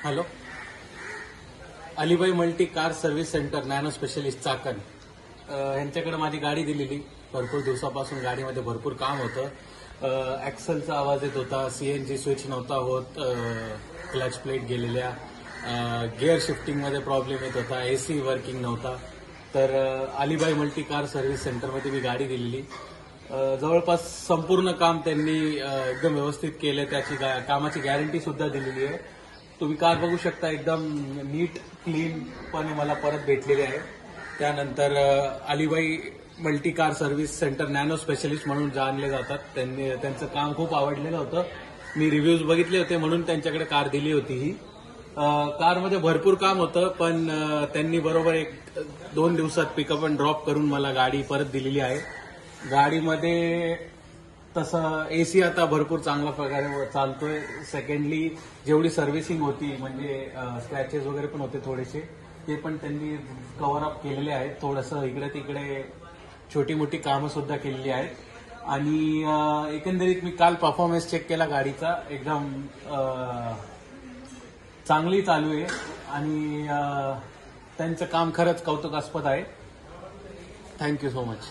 Hello, Alibai multi car service centre Nano specialist Chakan यांच्याकडे माझी गाडी दिलेली. भरपूर दिवसापासून गाडीमध्ये भरपूर काम होतं. ॲक्सलचा आवाज येत होता, सीएनजी स्विच नव्हता होत, क्लच प्लेट गेलेल्या, गिअर शिफ्टिंगमध्ये प्रॉब्लेम येत होता, एसी वर्किंग नव्हता. तर अलीबाई मल्टी कार सर्व्हिस सेंटरमध्ये मी गाडी दिलेली. जवळपास संपूर्ण काम त्यांनी एकदम व्यवस्थित केलं. त्याची कामाची गॅरंटी सुद्धा दिलेली आहे. तुम्ही कार बघू शकता, एकदम नीट क्लीनपणे मला परत भेटलेली आहे. त्यानंतर Alibai multi car service centre Nano specialist म्हणून जाणले जातात. त्यांचं काम खूप आवडलेलं होतं. मी रिव्ह्यूज बघितले होते म्हणून त्यांच्याकडे कार दिली होती. ही कारमध्ये भरपूर काम होतं, पण त्यांनी बरोबर 1-2 दिवसात पिकअप अँड ड्रॉप करून मला गाडी परत दिलेली आहे. गाडीमध्ये तसं एसी आता भरपूर चांगल्या प्रकारे चालतोय. सेकंडली जेवढी सर्व्हिसिंग होती, म्हणजे स्क्रॅचेस वगैरे पण होते थोडेसे, ते पण त्यांनी कव्हर अप केलेले आहेत. थोडंसं इकडे तिकडे छोटी मोठी कामं सुद्धा केलेली आहेत. आणि एकंदरीत मी काल परफॉर्मन्स चेक केला गाडीचा, एकदम चांगली चालू आहे. आणि त्यांचं काम खरंच कौतुकास्पद आहे. Thank you so much.